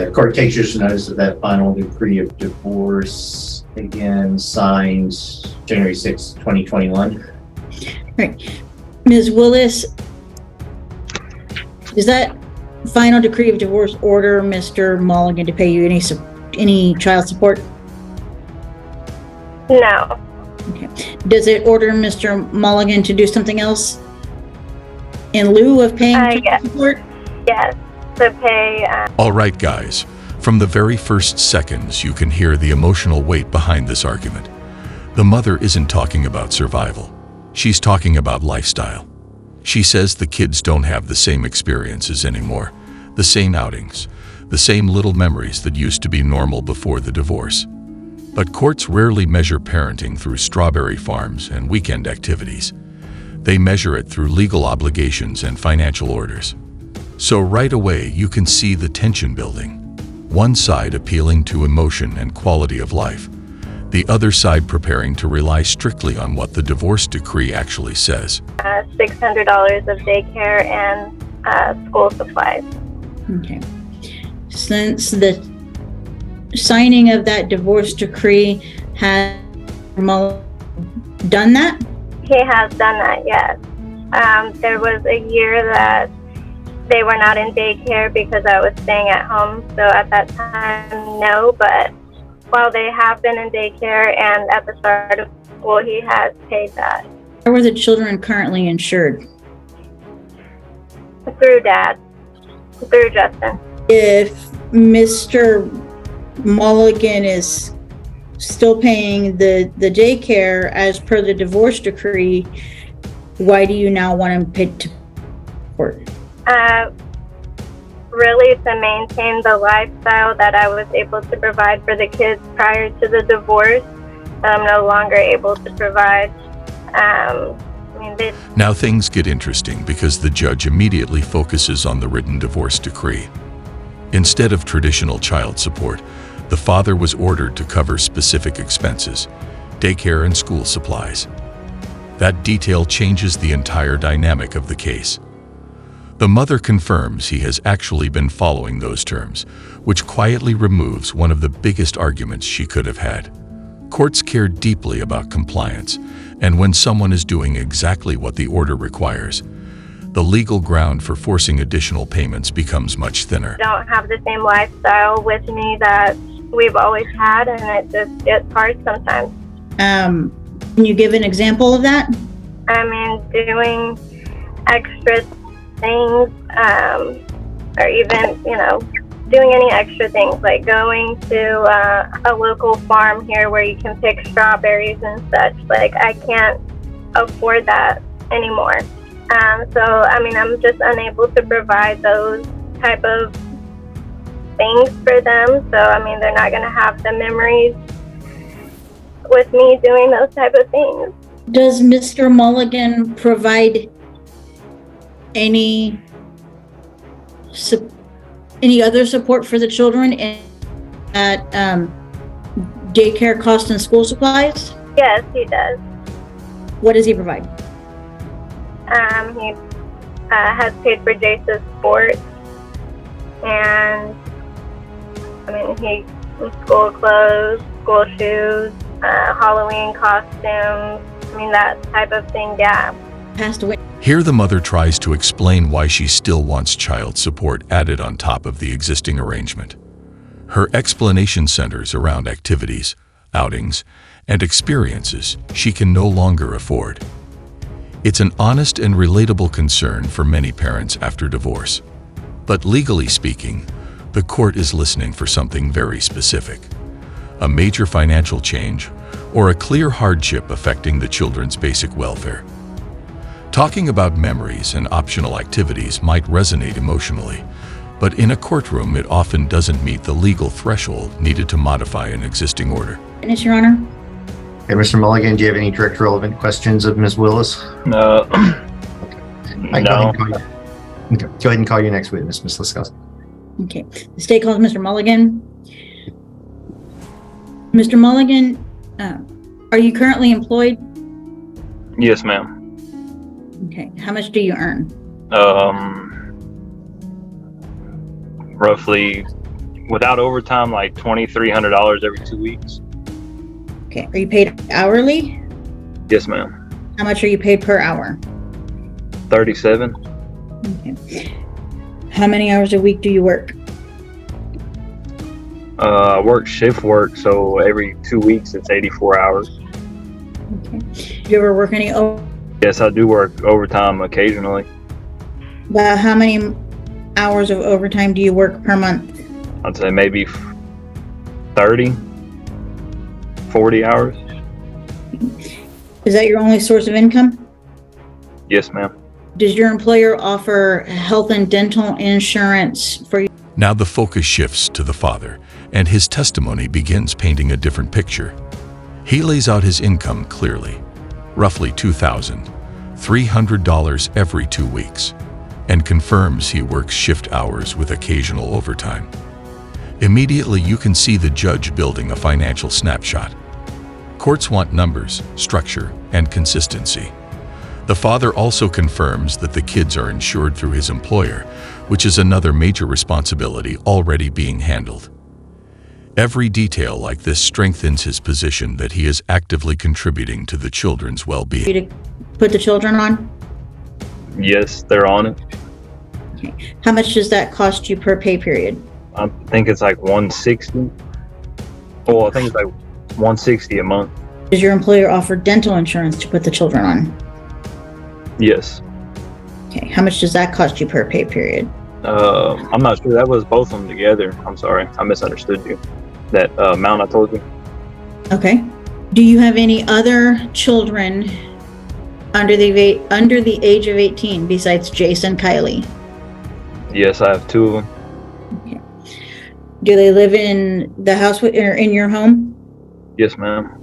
The court takes just notice of that final decree of divorce, again signed January 6, 2021. Right. Ms. Willis, does that final decree of divorce order Mr. Mulligan to pay you any child support? No. Okay. Does it order Mr. Mulligan to do something else in lieu of paying child Yes. support? Yes. To pay. All right, guys. From the very first seconds, you can hear the emotional weight behind this argument. The mother isn't talking about survival. She's talking about lifestyle. She says the kids don't have the same experiences anymore, the same outings, the same little memories that used to be normal before the divorce. But courts rarely measure parenting through strawberry farms and weekend activities. They measure it through legal obligations and financial orders. So right away, you can see the tension building. One side appealing to emotion and quality of life, the other side preparing to rely strictly on what the divorce decree actually says. $600 of daycare and school supplies. Okay. Since the signing of that divorce decree, has Mulligan done that? He has done that, yes. There was a year that they were not in daycare because I was staying at home. So at that time, no. But while they have been in daycare and at the start of school, he has paid that. Where were the children currently insured? Through Dad. Through Justin. If Mr. Mulligan is still paying the daycare as per the divorce decree, why do you now want him paid to court? Really to maintain the lifestyle that I was able to provide for the kids prior to the divorce. I'm no longer able to provide. Now things get interesting because the judge immediately focuses on the written divorce decree. Instead of traditional child support, the father was ordered to cover specific expenses, daycare and school supplies. That detail changes the entire dynamic of the case. The mother confirms he has actually been following those terms, which quietly removes one of the biggest arguments she could have had. Courts care deeply about compliance, and when someone is doing exactly what the order requires, the legal ground for forcing additional payments becomes much thinner. I don't have the same lifestyle with me that we've always had, and it just gets hard sometimes. Can you give an example of that? Doing extra things, or even, doing any extra things, like going to a local farm here where you can pick strawberries and such. Like, I can't afford that anymore. I'm just unable to provide those type of things for them. So, they're not going to have the memories with me doing those type of things. Does Mr. Mulligan provide any other support for the children at daycare costs and school supplies? Yes, he does. What does he provide? He has paid for Jace's sports, and school clothes, school shoes, Halloween costumes, that type of thing, yeah. Passed away. Here the mother tries to explain why she still wants child support added on top of the existing arrangement. Her explanation centers around activities, outings, and experiences she can no longer afford. It's an honest and relatable concern for many parents after divorce. But legally speaking, the court is listening for something very specific: a major financial change or a clear hardship affecting the children's basic welfare. Talking about memories and optional activities might resonate emotionally, but in a courtroom it often doesn't meet the legal threshold needed to modify an existing order. Witness, Your Honor. Okay, Mr. Mulligan, do you have any direct relevant questions of Ms. Willis? No. Okay, go ahead and call your next witness, Ms. Liskowski. Okay. The state calls Mr. Mulligan. Mr. Mulligan, are you currently employed? Yes, ma'am. Okay. How much do you earn? Roughly without overtime, like $2,300 every 2 weeks. Okay, are you paid hourly? Yes, ma'am. How much are you paid per hour? 37. Okay. How many hours a week do you work? I work shift work, so every 2 weeks it's 84 hours. Okay. Do you ever work any Yes, I do work overtime occasionally. about how many hours of overtime do you work per month? I'd say maybe 30, 40 hours. Is that your only source of income? Yes, ma'am. Does your employer offer health and dental insurance for you? Now the focus shifts to the father, and his testimony begins painting a different picture. He lays out his income clearly, roughly $2,300 every 2 weeks, and confirms he works shift hours with occasional overtime. Immediately, you can see the judge building a financial snapshot. Courts want numbers, structure, and consistency. The father also confirms that the kids are insured through his employer, which is another major responsibility already being handled. Every detail like this strengthens his position that he is actively contributing to the children's well-being. You to put the children on? Yes, they're on it. Okay. How much does that cost you per pay period? I think it's like 160. Well, I think it's like 160 a month. Does your employer offer dental insurance to put the children on? Yes. Okay. How much does that cost you per pay period? I'm not sure. That was both of them together. I'm sorry. I misunderstood you. That amount I told you. Okay. Do you have any other children under the age of 18 besides Jason Kylie? Yes, I have 2 of them. Okay. Do they live in the house or in your home? Yes, ma'am.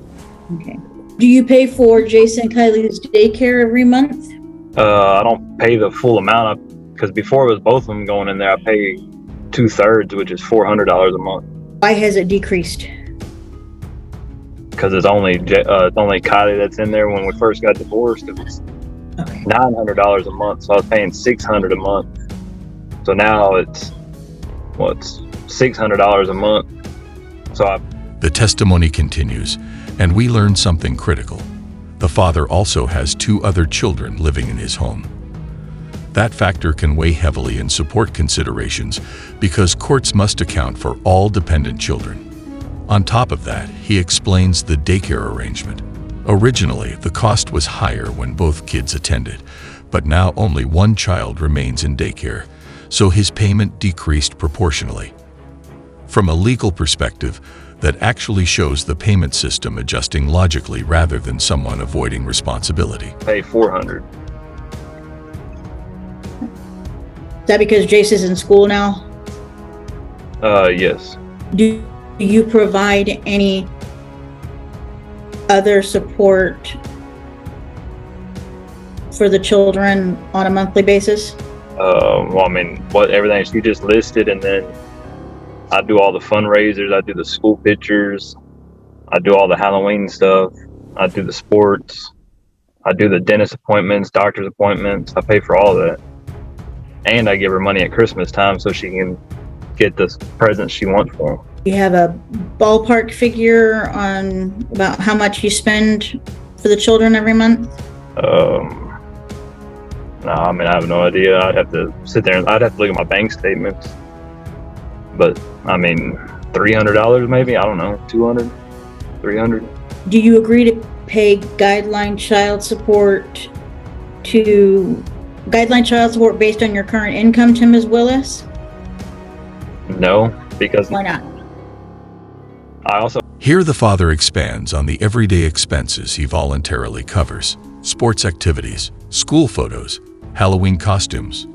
Okay. Do you pay for Jason Kylie's daycare every month? I don't pay the full amount because before it was both of them going in there. I pay 2/3, which is $400 a month. Why has it decreased? Because it's only Kylie that's in there. When we first got divorced, it was Okay. $900 a month, so I was paying $600 a month. So now it's $600 a month. So The testimony continues, and we learn something critical. The father also has 2 other children living in his home. That factor can weigh heavily in support considerations because courts must account for all dependent children. On top of that, he explains the daycare arrangement. Originally, the cost was higher when both kids attended, but now only one child remains in daycare, so his payment decreased proportionally. From a legal perspective, that actually shows the payment system adjusting logically rather than someone avoiding responsibility. I pay $400. Is that because Jace is in school now? Yes. Do you provide any other support for the children on a monthly basis? Well, I mean, everything she just listed, and then I do all the fundraisers. I do the school pictures. I do all the Halloween stuff. I do the sports. I do the dentist appointments, doctor's appointments. I pay for all that. And I give her money at Christmas time so she can get the presents she wants for them. Do you have a ballpark figure on about how much you spend for the children every month? No, I mean, I have no idea. I'd have to sit there and I'd have to look at my bank statements. But I mean, $300 maybe, I don't know, 200, 300. Do you agree to pay guideline child support based on your current income to Ms. Willis? No, because Why not? I also Here the father expands on the everyday expenses he voluntarily covers: sports activities, school photos, Halloween costumes,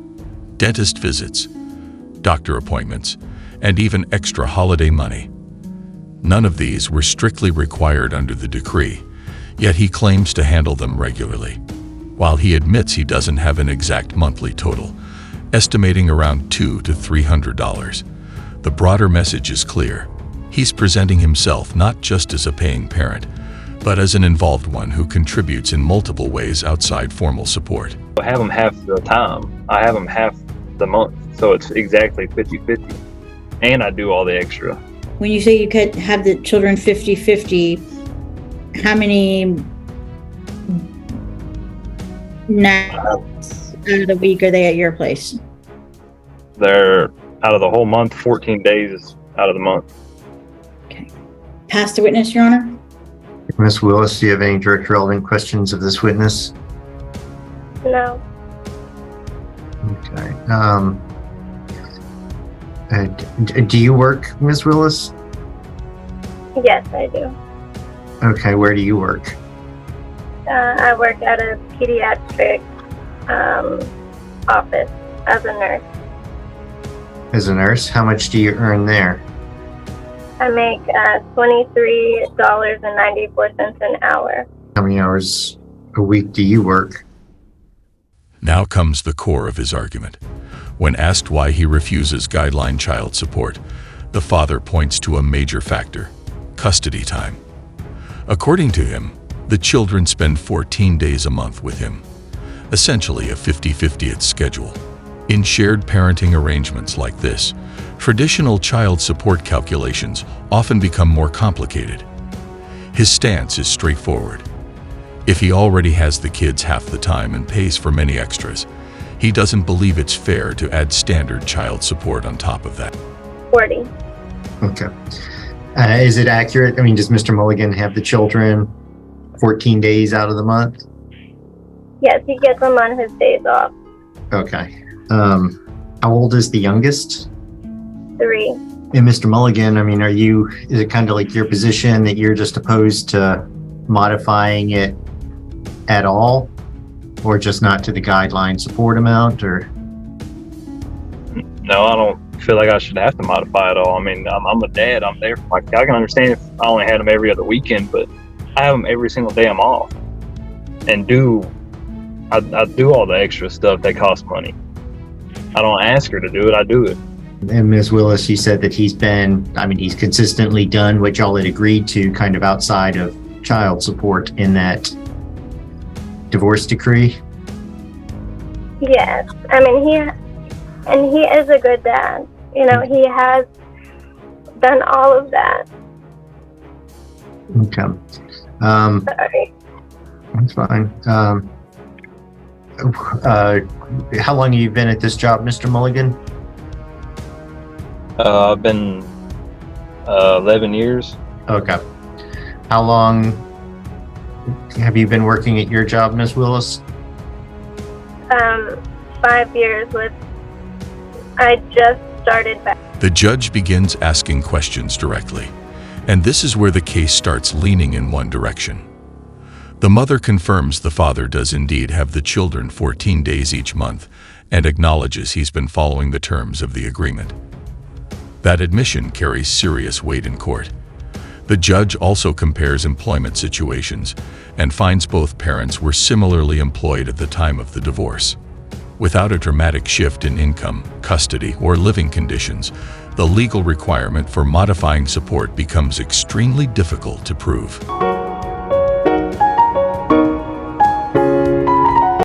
dentist visits, doctor appointments, and even extra holiday money. None of these were strictly required under the decree, yet he claims to handle them regularly. While he admits he doesn't have an exact monthly total, estimating around $200 to $300, the broader message is clear. He's presenting himself not just as a paying parent, but as an involved one who contributes in multiple ways outside formal support. I have them half the time. I have them half the month, so it's exactly 50-50. and I do all the extra. When you say you could have the children 50-50, how many nights out of the week are they at your place? They're out of the whole month, 14 days out of the month. Pass the witness, Your Honor. Ms. Willis, do you have any direct relevant questions of this witness? No. Okay. Do you work, Ms. Willis? Yes, I do. Okay, where do you work? I work at a pediatric office as a nurse. As a nurse, how much do you earn there? I make $23.94 an hour. How many hours a week do you work? Now comes the core of his argument. When asked why he refuses guideline child support, the father points to a major factor: custody time. According to him, the children spend 14 days a month with him, essentially a 50-50 schedule. In shared parenting arrangements like this, traditional child support calculations often become more complicated. His stance is straightforward. If he already has the kids half the time and pays for many extras, he doesn't believe it's fair to add standard child support on top of that. 40. Okay. Is it accurate? I mean, does Mr. Mulligan have the children 14 days out of the month? Yes, he gets them on his days off. Okay. How old is the youngest? 3. And Mr. Mulligan, I mean, is it kind of like your position that you're just opposed to modifying it at all? Or just not to the guideline support amount, or? No, I don't feel like I should have to modify it all. I mean, I'm a dad. I'm there for my kid. I can understand if I only had them every other weekend, but I have them every single day I'm off. And I do all the extra stuff that costs money. I don't ask her to do it, I do it. And Ms. Willis, you said that he's consistently done what y'all had agreed to kind of outside of child support in that divorce decree? Yes. I mean, he is a good dad. You know, he has done all of that. Okay. Sorry. That's fine. How long have you been at this job, Mr. Mulligan? I've been 11 years. Okay. How long have you been working at your job, Ms. Willis? 5 years I just started back. The judge begins asking questions directly, and this is where the case starts leaning in one direction. The mother confirms the father does indeed have the children 14 days each month and acknowledges he's been following the terms of the agreement. That admission carries serious weight in court. The judge also compares employment situations and finds both parents were similarly employed at the time of the divorce. Without a dramatic shift in income, custody, or living conditions, the legal requirement for modifying support becomes extremely difficult to prove.